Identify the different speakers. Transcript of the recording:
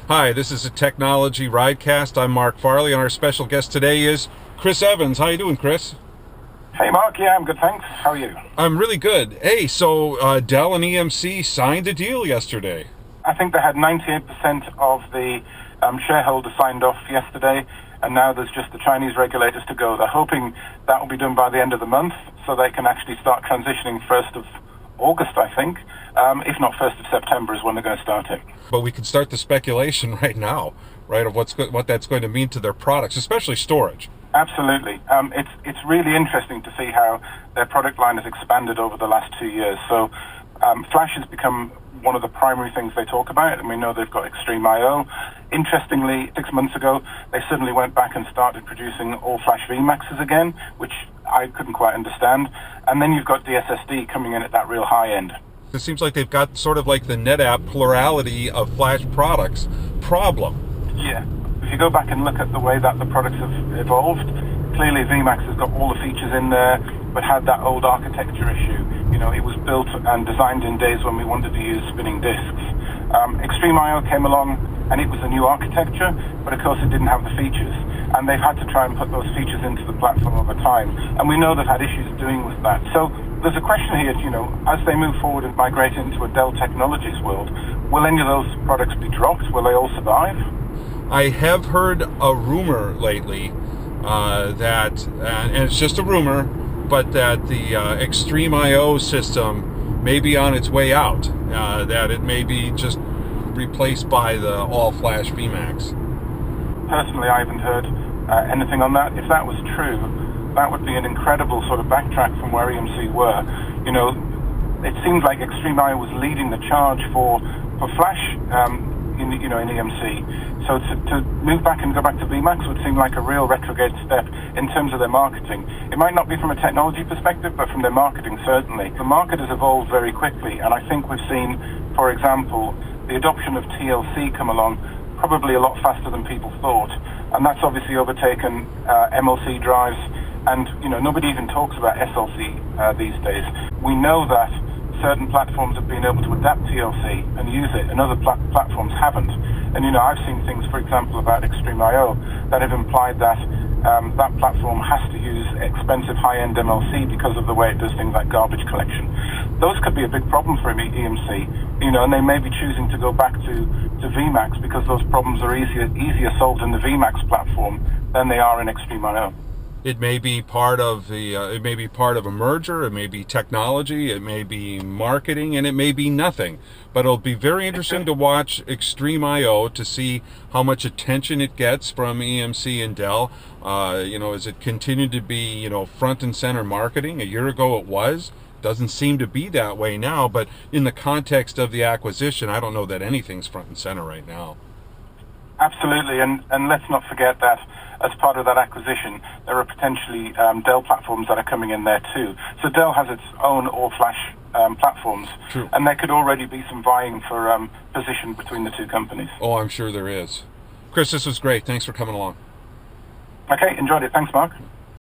Speaker 1: Hi, this is a Technology Ridecast. I'm Mark Farley, and our special guest today is Chris Evans. How you doing, Chris?
Speaker 2: Hey, Mark. Yeah, I'm good, thanks. How are you?
Speaker 1: I'm really good. Hey, so Dell and EMC signed a deal yesterday.
Speaker 2: I think they had 98% of the shareholders signed off yesterday, and now there's just the Chinese regulators to go. They're hoping that will be done by the end of the month, so they can actually start transitioning 1st of August, I think. If not 1st of September is when they're going to start it.
Speaker 1: But we can start the speculation right now, right, of what that's going to mean to their products, especially storage.
Speaker 2: Absolutely. It's really interesting to see how their product line has expanded over the last 2 years. So Flash has become one of the primary things they talk about, and we know they've got XtremIO. Interestingly, 6 months ago, they suddenly went back and started producing all-flash VMAXs again, which I couldn't quite understand. And then you've got DSSD coming in at that real high end.
Speaker 1: It seems like they've got sort of like the Netapp plurality of flash products problem.
Speaker 2: Yeah. If you go back and look at the way that the products have evolved, clearly VMAX has got all the features in there, but had that old architecture issue. You know, it was built and designed in days when we wanted to use spinning disks. XtremIO came along, and it was a new architecture, but of course it didn't have the features. And they've had to try and put those features into the platform over time. And we know they've had issues doing with that. So there's a question here, you know, as they move forward and migrate into a Dell Technologies world, will any of those products be dropped? Will they all survive?
Speaker 1: I have heard a rumor lately that, and it's just a rumor, but that the XtremIO system may be on its way out, that it may be just replaced by the all-flash VMAX.
Speaker 2: Personally, I haven't heard anything on that. If that was true, that would be an incredible sort of backtrack from where EMC were. You know, it seems like XtremIO was leading the charge for Flash in EMC. So to move back and go back to VMAX would seem like a real retrograde step in terms of their marketing. It might not be from a technology perspective, but from their marketing, certainly. The market has evolved very quickly, and I think we've seen, for example, the adoption of TLC come along probably a lot faster than people thought, and that's obviously overtaken MLC drives, and you know, nobody even talks about SLC these days. We know that certain platforms have been able to adapt TLC and use it, and other platforms haven't. And you know, I've seen things, for example, about XtremIO that have implied that that platform has to use expensive high-end MLC because of the way it does things like garbage collection. Those could be a big problem for EMC, you know, and they may be choosing to go back to VMAX because those problems are easier solved in the VMAX platform than they are in XtremIO.
Speaker 1: It may be part of it may be part of a merger, it may be technology, it may be marketing, and it may be nothing. But it'll be very interesting to watch XtremIO to see how much attention it gets from EMC and Dell. You know, as it continued to be, you know, front and center marketing. A year ago it was. Doesn't seem to be that way now, but in the context of the acquisition, I don't know that anything's front and center right now.
Speaker 2: Absolutely, and let's not forget that as part of that acquisition, there are potentially Dell platforms that are coming in there too. So Dell has its own all-flash platforms,
Speaker 1: True.
Speaker 2: And there could already be some vying for position between the two companies.
Speaker 1: Oh, I'm sure there is. Chris, this was great. Thanks for coming along.
Speaker 2: Okay, enjoyed it. Thanks, Mark.